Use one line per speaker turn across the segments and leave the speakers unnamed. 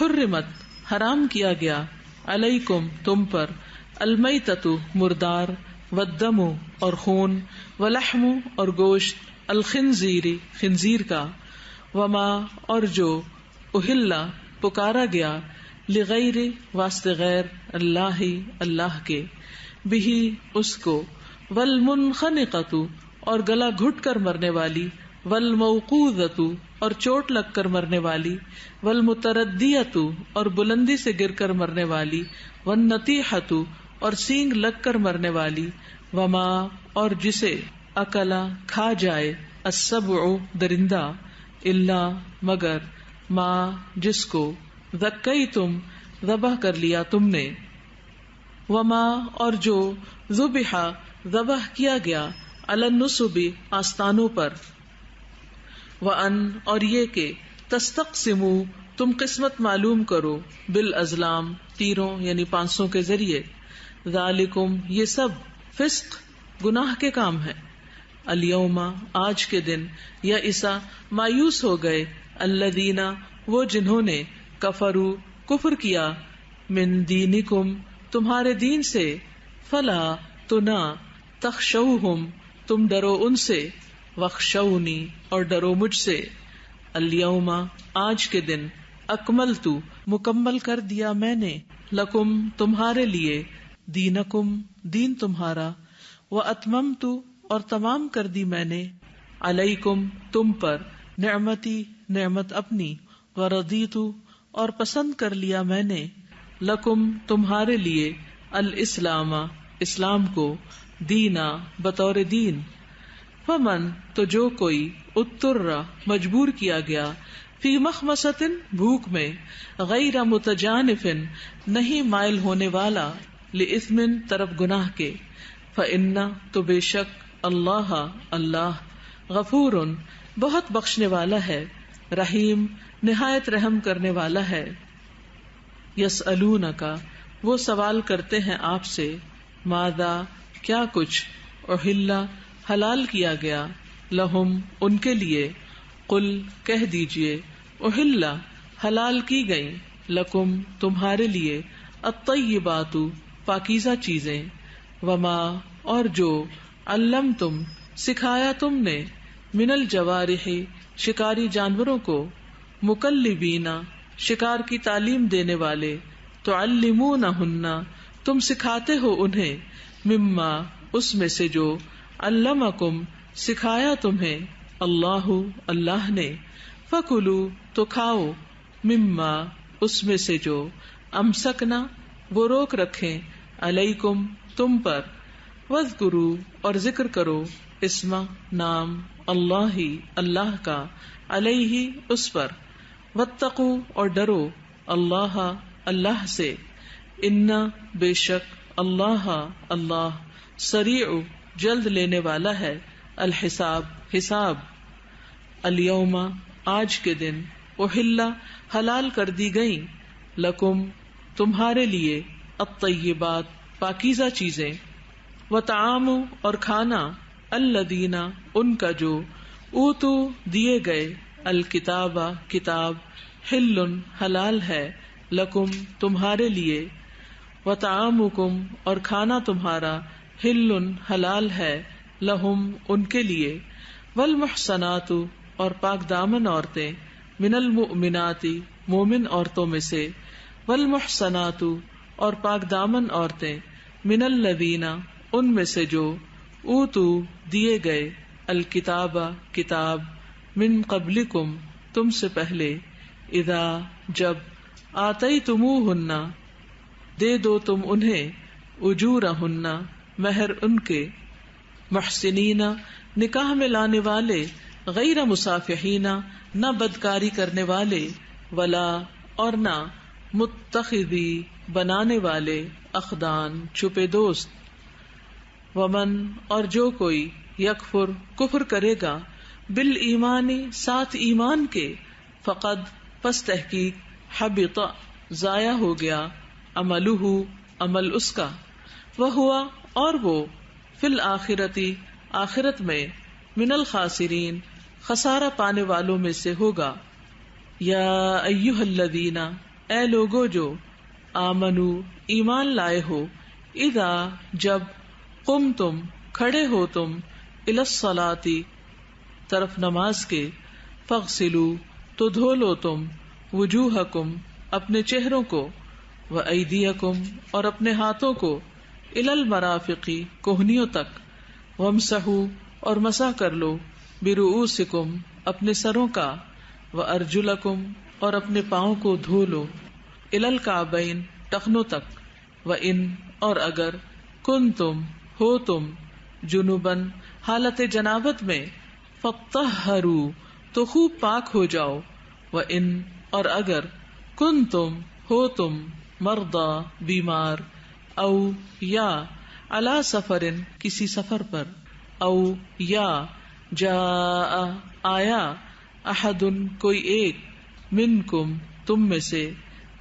حرمت حرام کیا گیا، علیکم تم پر، المیتۃ مردار، والدم اور خون، ولحم اور گوشت، الخنزیر خنزیر کا، وما اور جو، اہلا پکارا گیا، لغیر واسطے غیر، اللہ اللہ کے، بہ اس کو، والمنخنقۃ اور گلا گھٹ کر مرنے والی، والموقوذۃ اور چوٹ لگ کر مرنے والی، والمتردیۃ اور بلندی سے گر کر مرنے والی، والنطیحۃ اور سینگ لگ کر مرنے والی، وما اور جسے، اکلا کھا جائے، السبع درندہ، الا مگر، ما جس کو، ذکیتم ذبح کر لیا تم نے، وما اور جو، ذبح ذبح کیا گیا، علی النصب آستانوں پر، وان اور یہ کہ، تستقسموا تم قسمت معلوم کرو، بالازلام تیروں یعنی پانسوں کے ذریعے، ذالکم یہ سب، فسق گناہ کے کام ہے، الیوم آج کے دن، یئس مایوس ہو گئے، الذین وہ جنہوں نے، کفروا کفر کیا، من دینکم تمہارے دین سے، فلا تو نہ، تخشوہم تم ڈرو ان سے، واخشونی اور ڈرو مجھ سے، الیوم آج کے دن، اکملت مکمل کر دیا میں نے، لکم تمہارے لیے، دینکم دین تمہارا، واتممت اور تمام کر دی میں نے، علیکم تم پر، نعمتی نعمت اپنی، ورضیت اور پسند کر لیا میں نے، لکم تمہارے لیے، الاسلام اسلام کو، دینا بطور دین، فمن تو جو کوئی، اضطر مجبور کیا گیا، فی مخمصۃ بھوک میں، غیر متجانف نہیں مائل ہونے والا، لإثم طرف گناہ کے، فإن تو بے شک، اللہ اللہ، غفور بہت بخشنے والا ہے، رحیم نہایت رحم کرنے والا ہے، یسألونک وہ سوال کرتے ہیں آپ سے، ماذا کیا کچھ، احل حلال کیا گیا، لہم ان کے لیے، قل کہہ دیجئے، احل حلال کی گئی، لکم تمہارے لیے، الطیبات پاکیزہ چیزیں، وما اور جو، علمتم سکھایا تم نے، من الجوارح شکاری جانوروں کو، مکلبین شکار کی تعلیم دینے والے، تعلمونہن تم سکھاتے ہو انہیں، مما اس میں سے جو، علمکم سکھایا تمہیں، اللہ اللہ نے، فکلوا تو کھاؤ، مما اس میں سے جو، امسکنا وہ روک رکھیں، علیکم تم پر، واذکروا اور ذکر کرو، اسم نام، اللہ اللہ کا، علیہ اس پر، واتقوا اور ڈرو، اللہ اللہ سے، ان بے شک، اللہ اللہ، سریع جلد لینے والا ہے، الحساب حساب، الیوم آج کے دن، احل حلال کر دی گئیں، لکم تمہارے لیے، الطیبات پاکیزہ چیزیں، وطعام اور کھانا، الذین ان کا جو، اوتو دیے گئے، الکتاب کتاب، حل حلال ہے، لکم تمہارے لیے، وطعامکم اور کھانا تمہارا، حل حلال ہے، لہم ان کے لیے، والمحصنات اور پاک دامن عورتیں، من المؤمنات مومن عورتوں میں سے، والمحصنات اور پاک دامن عورتیں، من الذین ان میں سے جو، اوتو دیے گئے، الکتاب کتاب، من قبلکم تم سے پہلے، اذا جب، آتیتموہن دے دو تم انہیں، اجورہن مہر ان کے، محسنین نکاح میں لانے والے، غیر مصافحین نہ بدکاری کرنے والے، ولا اور نہ، متخذی بنانے والے، اخدان چھپے دوست، ومن اور جو کوئی، یکفر کفر کرے گا، بالایمان ساتھ ایمان کے، فقد پس تحقیق، حبط ضائع ہو گیا، عملہ عمل اس کا، وہو اور وہ، فی الآخرتی آخرت میں، من الخاسرین خسارہ پانے والوں میں سے ہوگا، یا ایھا الذین اے لوگو جو آمنو ایمان لائے ہو، اذا جب قم تم کھڑے ہو تم الی الصلاۃ طرف نماز کے، فاغسلو تو دھو لو تم وجوہکم اپنے چہروں کو، وایدیکم اور اپنے ہاتھوں کو، الی المرافق کوہنیوں تک، وامسحوا اور مسح کر لو برؤوسکم اپنے سروں کا، وارجلکم اور اپنے پاؤں کو دھو لو، الی الکعبین ٹخنوں تک، وان اور اگر کنتم ہو تم جنوباً حالت جنابت میں، فطہروا تو خوب پاک ہو جاؤ، وان اور اگر کنتم ہو تم مرضی بیمار، او یا علی سفر کسی سفر پر، او یا جاء آیا احد کوئی ایک، منکم تم میں سے،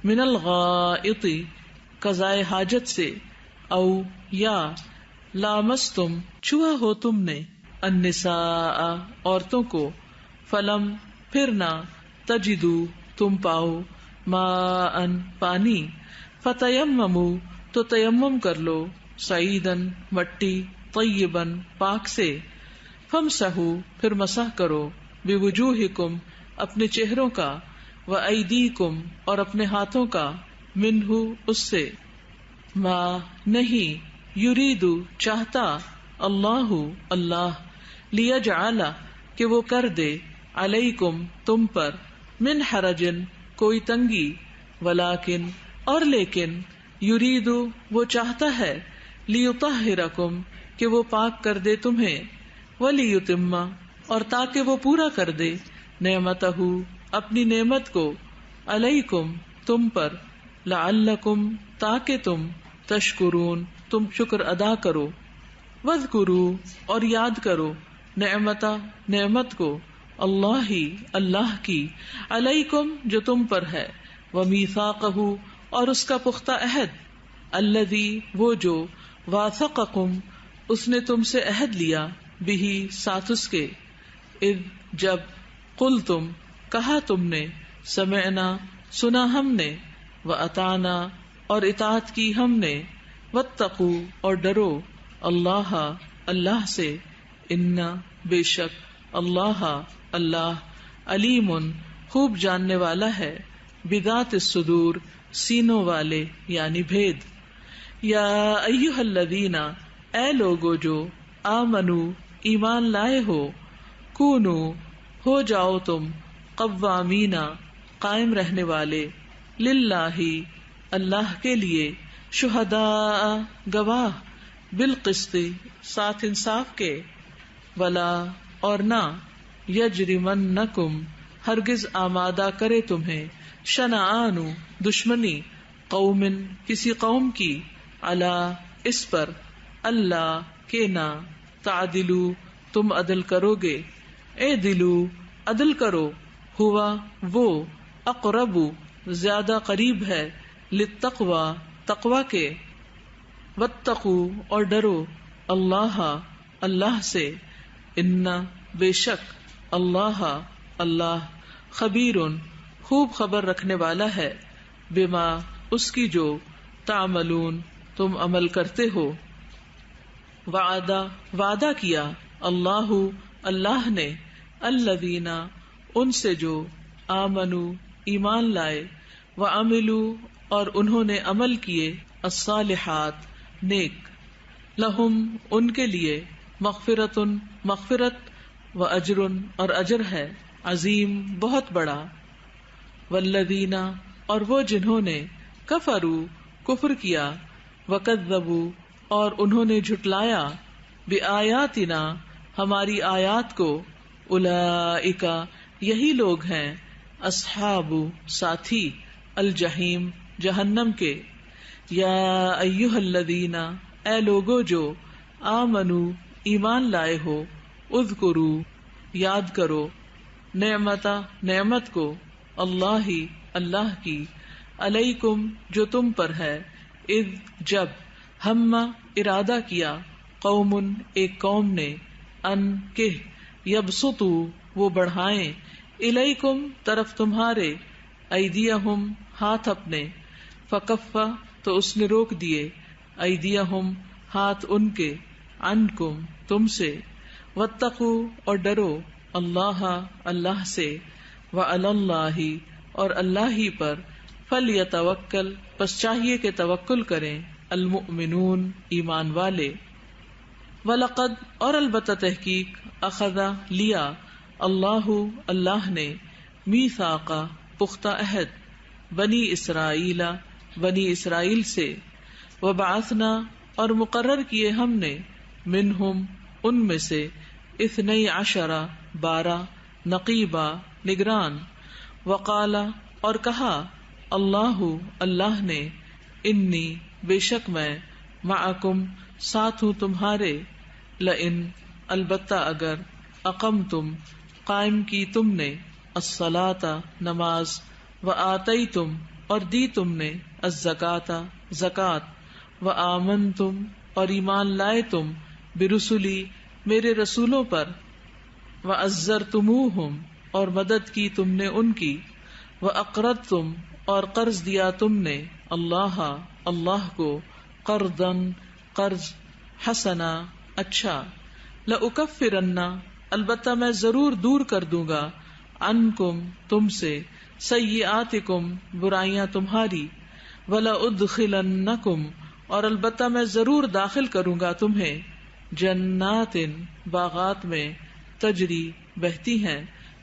من الغائط قضائے حاجت سے، او یا لامستم چھوا ہو تم نے، النساء عورتوں کو، فلم پھر نہ، تجدو تم پاؤ، ماء پانی، فتیمموا تو تیمم کر لو، صعیداً مٹی، طیباً پاک سے، فامسحوا پھر مسح کرو، بوجوہکم اپنے چہروں کا، وایدیکم اور اپنے ہاتھوں کا، منہ اس سے، ما نہیں، یریدو چاہتا، اللہ اللہ، لیجعل کہ وہ کر دے، علیکم تم پر، من حرج کوئی تنگی، ولیکن اور لیکن، یریدو وہ چاہتا ہے، لیطہرکم کہ وہ پاک کر دے تمہیں، ولیتم اور تاکہ وہ پورا کر دے، نعمتہ اپنی نعمت کو، علیکم تم پر، لعلکم تاکہ تم، تشکرون تم شکر ادا کرو، واذکروا اور یاد کرو، نعمت کو، اللہ اللہ کی، علیکم جو تم پر ہے، ومیثاقہ اور اس کا پختہ عہد، الذی وہ جو، واثقکم اس نے تم سے عہد لیا، بہ ساتھ اس کے، اذ جب، قلتم کہا تم نے، سمعنا سنا ہم نے، واطعنا اور اطاعت کی ہم نے، واتقوا اور ڈرو، اللہ اللہ سے، ان بے شک اللہ اللہ، علیم خوب جاننے والا ہے، بذات الصدور سینوں والے یعنی بھید، یا ایھا الذین اے لوگو جو، آمنو ایمان لائے ہو، کونو ہو جاؤ تم، قوامین قائم رہنے والے، للہ اللہ کے لیے، شہداء گواہ، بالقسط ساتھ انصاف کے، ولا اور نہ، یجرمنکم ہرگز آمادہ کرے تمہیں، شنآن دشمنی، قوم کسی قوم کی، علی اس پر، اللہ کے نہ، تعدلو تم عدل کرو گے، اعدلو عدل کرو، ہوا وہ، اقرب زیادہ قریب ہے، للتقوی تقوی کے، واتقوا اور ڈرو، اللہ اللہ سے، ان بے شک اللہ اللہ، خبیر خوب خبر رکھنے والا ہے، بما اس کی جو، تعملون تم عمل کرتے ہو، وعدہ کیا، اللہ اللہ نے، الذین ان سے جو، آمنو ایمان لائے، وعملوا اور انہوں نے عمل کیے، الصالحات نیک، لہم ان کے لیے، مغفرت مغفرت، واجر اور اجر ہے، عظیم بہت بڑا، والذین اور وہ جنہوں نے، کفروا کفر کیا، وکذبوا اور انہوں نے جھٹلایا، بآیاتنا ہماری آیات کو، اولئک یہی لوگ ہیں، اصحاب ساتھی، الجحیم جہنم کے، یا ایھا الذین اے لوگو جو، آمنو ایمان لائے ہو، اذکروا یاد کرو، نعمت کو، اللہ اللہ کی، علیکم جو تم پر ہے، اذ جب، ہم ارادہ کیا، قوم ایک قوم نے، ان کہ، یبسطوا وہ بڑھائیں، الیکم طرف تمہارے، ایدیہم ہاتھ اپنے، فکفا تو اس نے روک دیے، ایدیہم ہاتھ ان کے، عنکم تم سے، واتقوا اور ڈرو، اللہ اللہ سے، وعلی اللہ اور اللہ ہی پر، فلیتوکل پس چاہیے کہ توکل کریں، المؤمنون ایمان والے، وَلَقَدْ اور البتہ تحقیق، اخذ لیا، اللہ اللہ نے، میثاق پختہ عہد، بنی اسرائیل بنی اسرائیل سے، وبعثنا اور مقرر کیے ہم نے، منہم ان میں سے، 12 12 نقیبا نگران، وقال اور کہا، اللہ اللہ نے، انی بے شک میں، معکم ساتھ ہوں تمہارے، لئن البتہ اگر، اقمتم قائم کی تم نے، الصلاۃ نماز، وآتیتم اور دی تم نے، الزکاۃ زکوٰۃ، وآمنتم اور ایمان لائے تم، برسلی میرے رسولوں پر، وعزرتموہم اور مدد کی تم نے ان کی، وأقرضتم اور قرض دیا تم نے، اللہ اللہ کو، قرضا قرض، حسنا اچھا، لأکفرن البتہ میں ضرور دور کر دوں گا، عنکم تم سے، سیئاتکم برائیاں تمہاری، ولأدخلنکم اور البتہ میں ضرور داخل کروں گا تمہیں، جنات باغات میں، تجری بہتی ہیں،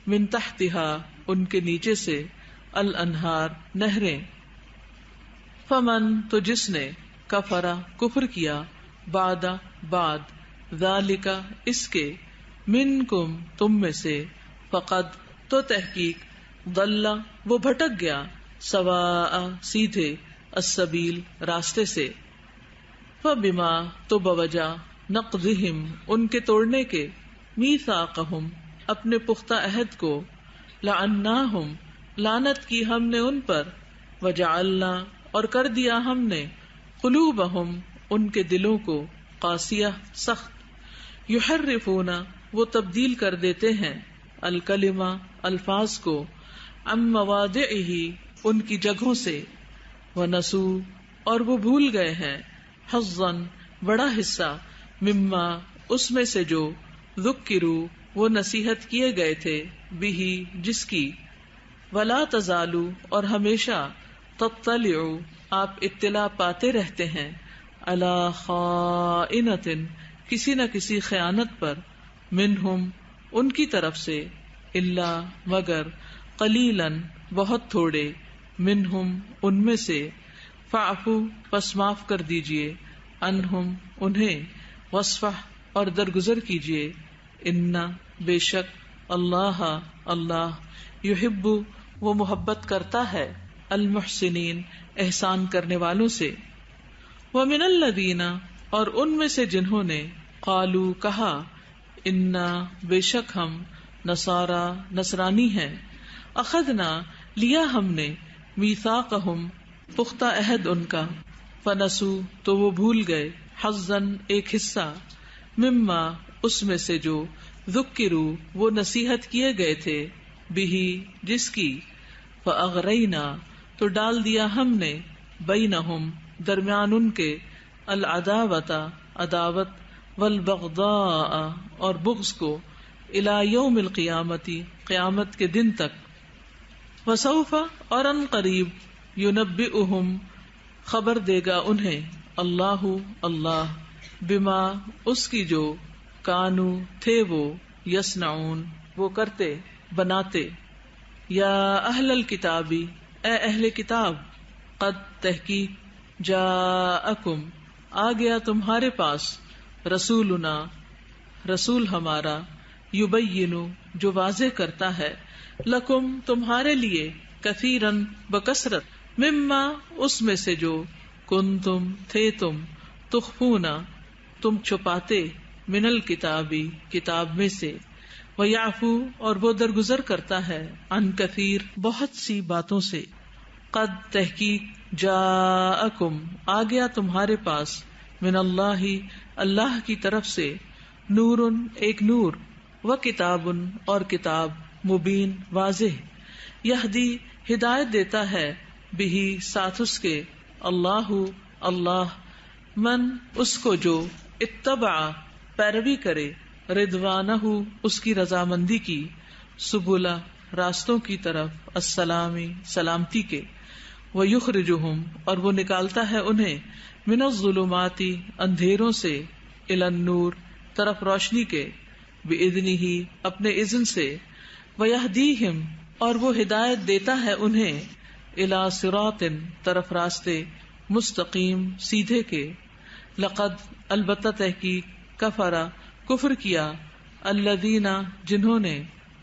من تحتہا ان کے نیچے سے، الانہار نہریں، فمن تو جس نے، کفر کفر کیا، بعد ذالک اس کے، منکم تم میں سے، فقد تو تحقیق، ضل وہ بھٹک گیا، سواء سیدھے، السبیل راستے سے، فبما تو بوجہ، نقضہم ان کے توڑنے کے، میثاقہم اپنے پختہ عہد کو، لعناہم لعنت کی ہم نے ان پر، وجعلنا اور کر دیا ہم نے، قلوبہم ان کے دلوں کو، قاسیہ سخت، یحرفون وہ تبدیل کر دیتے ہیں، الکلمہ الفاظ کو، عن مواضعہ ان کی جگہوں سے، ونسوا اور وہ بھول گئے ہیں، حظا بڑا حصہ، مما اس میں سے جو، ذکروا وہ نصیحت کیے گئے تھے، بہ جس کی، ولا تزالوا اور ہمیشہ، تطلعوا آپ اطلاع پاتے رہتے ہیں، علی خائنۃ کسی نہ کسی خیانت پر، منہم ان کی طرف سے، الا مگر، قلیلا بہت تھوڑے، منہم ان میں سے، فاعفوا پس معاف کر دیجئے، عنہم انہیں، واصفح اور درگزر کیجئے، ان بے شک، اللہ اللہ، یحب وہ محبت کرتا ہے، المحسنین احسان کرنے والوں سے، ومن الذین اور ان میں سے جنہوں نے، قالوا کہا، انا بے شک ہم، نصارا نصرانی ہیں، اخذنا لیا ہم نے، میثاقہم پختہ عہد ان کا، فنسوا تو وہ بھول گئے، حظا ایک حصہ، مما اس میں سے جو، ذکروا وہ نصیحت کیے گئے تھے، بہ جس کی، فاغرینا تو ڈال دیا ہم نے، بینہم درمیان ان کے، العداوۃ عداوت، والبغضاء اور بغض کو، الی یوم القیامت قیامت کے دن تک، وسوف اور ان قریب، ینبئہم خبر دے گا انہیں، اللہ اللہ، بما اس کی جو، کانو تھے وہ، یصنعون وہ کرتے بناتے، یا اہل الکتابی اے اہل کتاب، قد تحقیق، جاءکم آ گیا تمہارے پاس، رسولنا رسول ہمارا، یبین جو واضح کرتا ہے، لکم تمہارے لیے، کثیرن بکثرت، مما اس میں سے جو، کنتم تھے تم، تخفون تم چھپاتے، من الکتابی کتاب میں سے، ویعفو اور وہ درگزر کرتا ہے، عن کثیر بہت سی باتوں سے، قد تحقیق، جاءکم آ گیا تمہارے پاس، من اللہ اللہ کی طرف سے، نور ایک نور، و کتاب اور کتاب، مبین واضح، یہدی ہدایت دیتا ہے، بھی ساتھ اس کے، اللہ اللہ، من اس کو جو اتبع پیروی کرے، رضوانہ اس کی رضامندی کی، سبلا راستوں کی طرف، السلامی سلامتی کے، ویخرجہم اور وہ نکالتا ہے انہیں، من الظلمات اندھیروں سے، الی النور طرف روشنی کے، باذنہ اپنے اذن سے، ویہدیہم اور وہ ہدایت دیتا ہے انہیں، الی صراط طرف راستے، مستقیم سیدھے کے، لقد البتہ تحقیق، کفر کفر کیا، الذین جنہوں نے،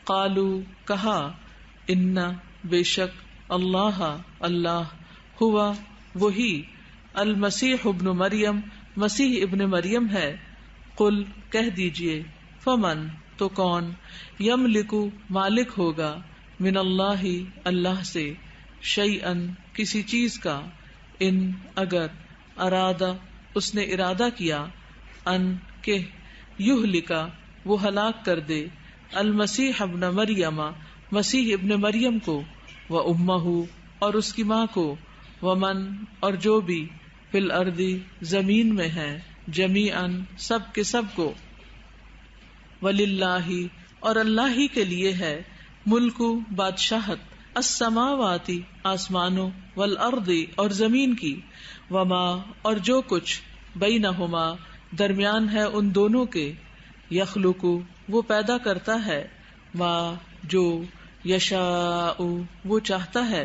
قالو کہا، ان بے شک، اللہ اللہ، ہوا وہی، المسیح ابن مریم مسیح ابن مریم ہے، قل کہہ دیجئے، فمن تو کون، یملک مالک ہوگا، من اللہ اللہ سے، شیئن کسی چیز کا، ان اگر، ارادہ اس نے ارادہ کیا، ان کہ، یہلکا وہ ہلاک کر دے، المسیح ابن مریم مسیح ابن مریم کو، و امہ اور اس کی ماں کو، ومن اور جو بھی، فی الارض زمین میں ہے، جمیعاً سب کے سب کو، وللہ اور اللہ ہی کے لیے ہے، ملک بادشاہت، السماوات آسمانوں، والارض اور زمین کی، وما اور جو کچھ، بینہما درمیان ہے ان دونوں کے، یخلق وہ پیدا کرتا ہے، ما جو، یشاء وہ چاہتا ہے،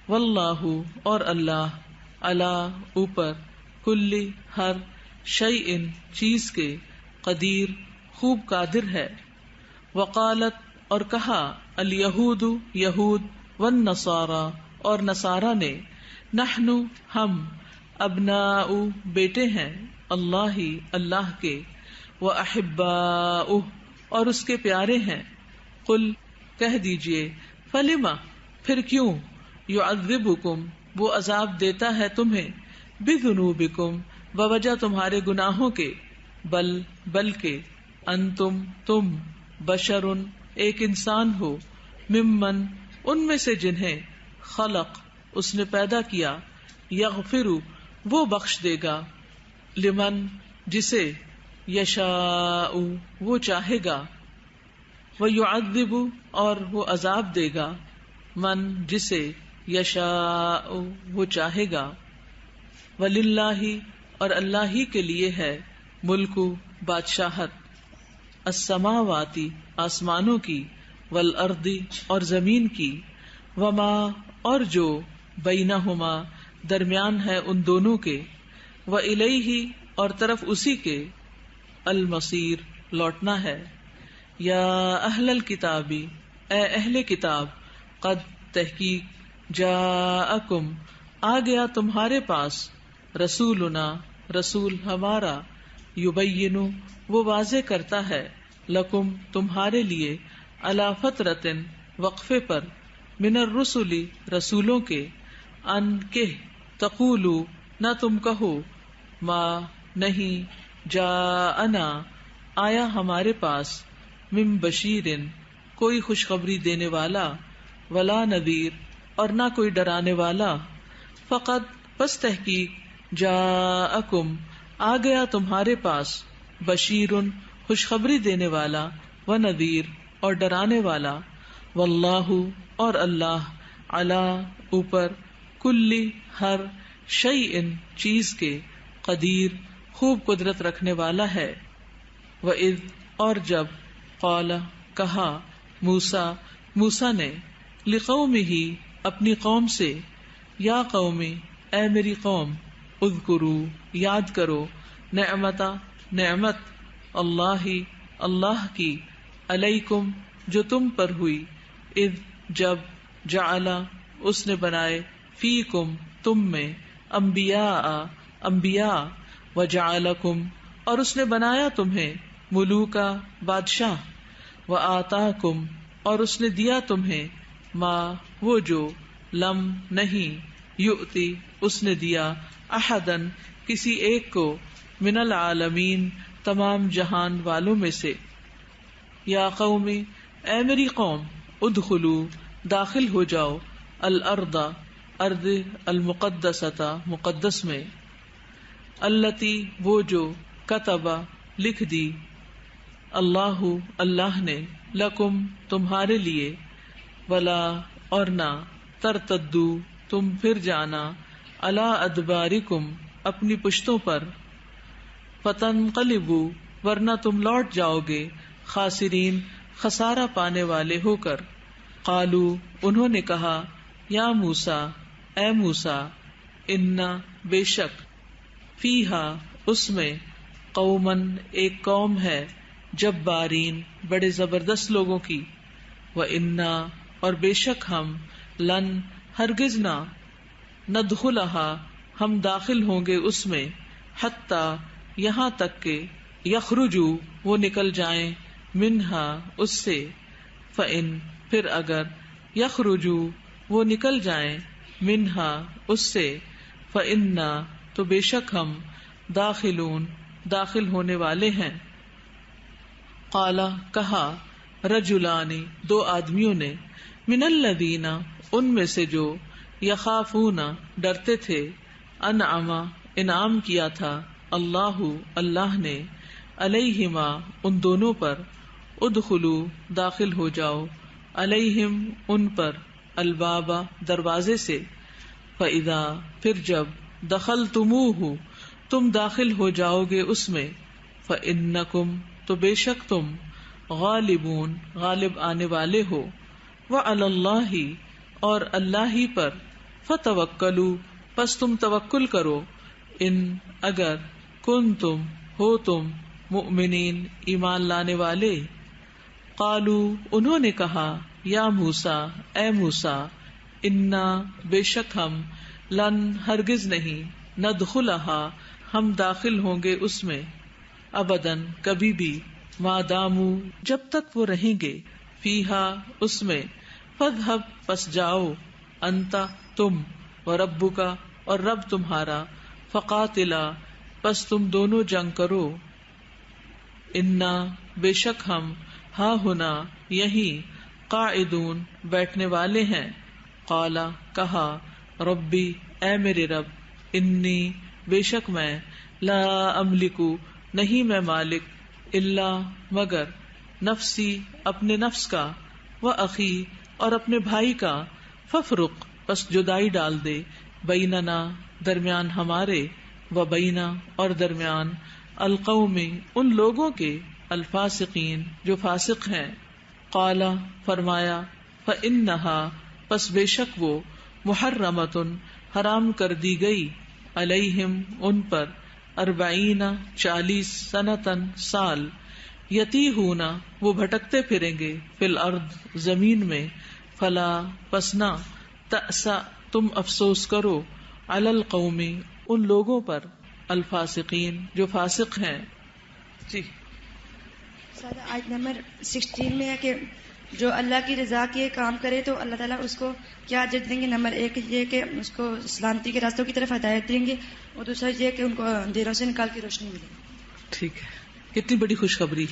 واللہ اور اللہ، علی اوپر، کل ہر، شیء چیز کے، قدیر خوب قادر ہے، وقالت اور کہا، الیہود یہود، والنصارى اور نصارہ نے، نحن ہم، ابناء بیٹے ہیں، اللہ اللہ کے، واحباؤہ اور اس کے پیارے ہیں، قل کہہ دیجئے، فلما پھر کیوں، یعذبکم وہ عذاب دیتا ہے تمہیں، بذنوبکم بوجہ تمہارے گناہوں کے، بلکہ انتم تم، بشر ایک انسان ہو، ممن ان میں سے جنہیں، خلق اس نے پیدا کیا، یغفر وہ بخش دے گا، لمن جسے، یشاء وہ چاہے گا، ویعذب اور وہ عذاب دے گا، من جسے، یشاء وہ چاہے گا، وللہ اور اللہ ہی کے لیے ہے، ملک بادشاہت، السماوات آسمانوں کی، والارض اور زمین کی، وما اور جو، بینہما درمیان ہے ان دونوں کے، والیہ اور طرف اسی کے، المصیر لوٹنا ہے، یا اہل الکتاب اے اہل کتاب، قد تحقیق، جاءکم آ گیا تمہارے پاس، رسولنا رسول ہمارا، یبین وہ واضح کرتا ہے، لکم تمہارے لیے، علی فترۃ وقفے پر، من الرسل رسولوں کے، ان کہ، تقولو نہ تم کہو، ما نہیں، جاءنا آیا ہمارے پاس، من بشیر کوئی خوشخبری دینے والا، ولا نذیر اور نہ کوئی ڈرانے والا، فقط پس تحقیق، جاءکم آ گیا تمہارے پاس، بشیر خوشخبری دینے والا، و نذیر اور ڈرانے والا، واللہ اور اللہ، علی اوپر، کل ہر، شیء چیز کے، قدیر خوب قدرت رکھنے والا ہے، وَإِذْ اور جب، قال کہا، موسیٰ نے، لقومہ اپنی قوم سے، یا قوم اے میری قوم، اذکروا یاد کرو، نعمت اللہ اللہ کی، علیکم جو تم پر ہوئی، اذ جب، جعل اس نے بنائے، فیکم تم میں، انبیاء، وجعلکم اور اس نے بنایا تمہیں، ملوکا بادشاہ، وآتاکم اور اس نے دیا تمہیں، ما وہ جو، لم نہیں، یؤتی اس نے دیا، احدن کسی ایک کو، من العالمین تمام جہان والوں میں سے، یا قوم اے میری قوم، ادخلوا داخل ہو جاؤ، الارض ارض المقدسۃ مقدس میں، التی وہ جو کتبا لکھ دی، اللہ اللہ نے، لکم تمہارے لیے، ولا اور نہ، ترتدو تم پھر جانا، علی ادبارکم اپنی پشتوں پر، فتنقلبوا ورنہ تم لوٹ جاؤ گے، خاسرین خسارہ پانے والے ہو کر۔ قالو انہوں نے کہا، یا موسیٰ اے موسیٰ، انا بے شک، فیہا اس میں، قومن ایک قوم ہے، جبارین بڑے زبردست لوگوں کی، وَإِنَّا اور بے شک ہم، لن ہرگز نہ، ندخلہا ہم داخل ہوں گے اس میں، حتی یہاں تک کہ، یخرجو وہ نکل جائیں، منہا اس سے، فإن پھر اگر، یخرجو وہ نکل جائیں، منہا اس سے، فإنا تو بے شک ہم، داخلون داخل ہونے والے ہیں۔ قالا کہا، رجلانی دو آدمیوں نے، من الذین ان میں سے جو، یخافون ڈرتے تھے، انعم انعام کیا تھا، اللہ اللہ نے، علیہما ان دونوں پر، ادخلوا داخل ہو جاؤ، علیہم ان پر، الباب دروازے سے، فإذا پھر جب، دخلتموہ تم داخل ہو جاؤ گے اس میں، فإنکم تو بے شک تم، غالبون غالب آنے والے ہو، وعلی اللہ اور اللہ ہی پر، فتوکلوا پس تم توکل کرو، ان اگر، کنتم ہو تم، مؤمنین ایمان لانے والے۔ قالو انہوں نے کہا، یا موسیٰ اے موسیٰ، انا بے شک ہم، لن ہرگز نہیں، ندخلہا ہم داخل ہوں گے اس میں، ابداً کبھی بھی، ما دامو جب تک وہ رہیں گے، فیہا اس میں، فاذھب پس جاؤ، انتا تم، وربک اور رب تمہارا، فقاتلا پس تم دونوں جنگ کرو، انا بے شک ہم، ہا ہونا یہی، قاعدون بیٹھنے والے ہیں۔ قالا کہا، ربی اے میرے رب، انی بے شک میں، لا املکو نہیں میں مالک، الا مگر، نفسی اپنے نفس کا، واخی اور اپنے بھائی کا، ففرق پس جدائی ڈال دے، بیننا درمیان ہمارے، و بینا اور درمیان، القوم ان لوگوں کے، الفاسقین جو فاسق ہیں۔ قالا فرمایا، فإنہا پس بے شک وہ، محرمۃ حرام کر دی گئی، علیہم ان پر، 40 سنتاً سال، یتیہون وہ بھٹکتے پھریں گے، فی الارض زمین میں، فلا پس نہ، تأسا تم افسوس کرو، علی القوم ان لوگوں پر، الفاسقین جو فاسق ہیں۔ جی
آیت نمبر 16 میں ہے کہ جو اللہ کی رضا کے کام کرے تو اللہ تعالیٰ اس کو کیا اجر دیں گے۔ نمبر 1 یہ کہ اس کو سلامتی کے راستوں کی طرف ہدایت دیں گے، اور دوسرا یہ کہ ان کو اندھیروں سے نکال کی روشنی ملے گی۔
ٹھیک ہے، کتنی بڑی خوشخبری۔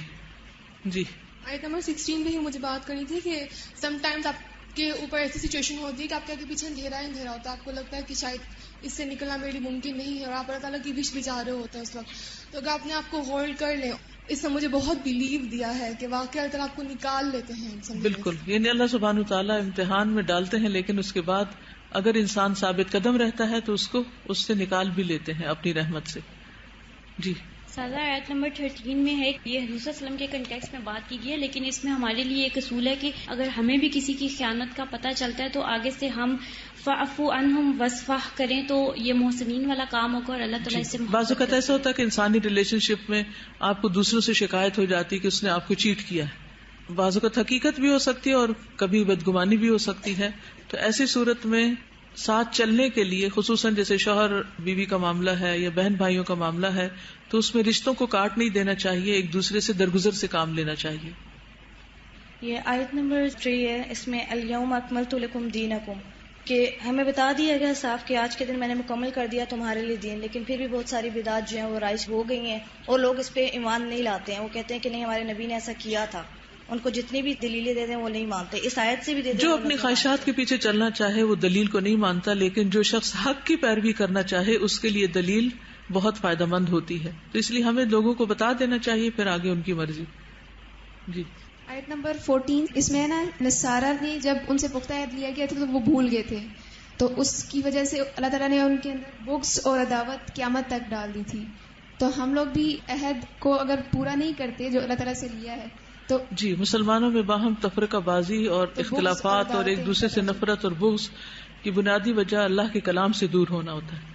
جی
آیت نمبر 16 میں ہی مجھے بات کرنی تھی کہ سم ٹائمز آپ کے اوپر ایسی سچویشن ہوتی ہے کہ آپ کے آگے پیچھے اندھیرا ہوتا ہے، آپ کو لگتا ہے کہ شاید اس سے نکلنا میرے لیے ممکن نہیں ہے، اور آپ اللہ تعالیٰ کی وش بھی چاہ رہے ہوتے ہیں اس وقت، تو اگر آپ نے آپ کو ہولڈ کر لیں، اس نے مجھے بہت بلیو دیا ہے کہ واقعی اللہ تعالیٰ آپ کو نکال لیتے ہیں۔
بالکل، یعنی اللہ سبحانہ وتعالیٰ امتحان میں ڈالتے ہیں، لیکن اس کے بعد اگر انسان ثابت قدم رہتا ہے تو اس کو اس سے نکال بھی لیتے ہیں اپنی رحمت سے۔ جی
سادہ آیت نمبر 13 میں ہے، یہ حضور صلی اللہ علیہ وسلم کے کنٹیکسٹ میں بات کی گئی ہے، لیکن اس میں ہمارے لیے ایک اصول ہے کہ اگر ہمیں بھی کسی کی خیانت کا پتہ چلتا ہے تو آگے سے ہم فاعفو عنہم واصفح کریں، تو یہ محسنین والا کام ہوگا، اور اللہ تعالیٰ اس سے
بعض اوقات ایسا ہوتا ہے کہ انسانی ریلیشن شپ میں آپ کو دوسروں سے شکایت ہو جاتی کہ اس نے آپ کو چیٹ کیا ہے، بعض اوقات حقیقت بھی ہو سکتی ہے اور کبھی بدگمانی بھی ہو سکتی ہے، تو ایسی صورت میں ساتھ چلنے کے لیے، خصوصاً جیسے شوہر بیوی کا معاملہ ہے یا بہن بھائیوں کا معاملہ ہے، تو اس میں رشتوں کو کاٹ نہیں دینا چاہیے، ایک دوسرے سے درگزر سے کام لینا چاہیے۔
یہ آیت نمبر 3 ہے، اس میں الیوم اکملت لکم دینکم، کہ ہمیں بتا دیا گیا صاف کہ آج کے دن میں نے مکمل کر دیا تمہارے لیے دین، لیکن پھر بھی بہت ساری بدعات جو ہیں وہ رائج ہو گئی ہیں، اور لوگ اس پہ ایمان نہیں لاتے ہیں، وہ کہتے ہیں کہ نہیں ہمارے نبی نے ایسا کیا تھا، ان کو جتنی بھی دلیلیں دے دیں وہ نہیں مانتے. اس آیت سے بھی دے دیں.
جو اپنی خواہشات کے پیچھے چلنا چاہے وہ دلیل کو نہیں مانتا، لیکن جو شخص حق کی پیروی کرنا چاہے اس کے لیے دلیل بہت فائدہ مند ہوتی ہے. تو اس لیے ہمیں لوگوں کو بتا دینا چاہیے، پھر آگے ان کی مرضی. جی
آیت نمبر 14 اس میں نا نصارہ نے جب ان سے پختہ عہد لیا گیا تھا تو وہ بھول گئے تھے، تو اس کی وجہ سے اللہ تعالیٰ نے ان کے اندر بغض اور عداوت قیامت تک ڈال دی تھی. تو ہم لوگ بھی عہد کو اگر پورا نہیں کرتے جو اللہ تعالیٰ سے لیا ہے تو
جی مسلمانوں میں باہم تفرقہ بازی اور اختلافات اور ایک دوسرے سے نفرت اور بغض کی بنیادی وجہ اللہ کے کلام سے دور ہونا ہوتا ہے.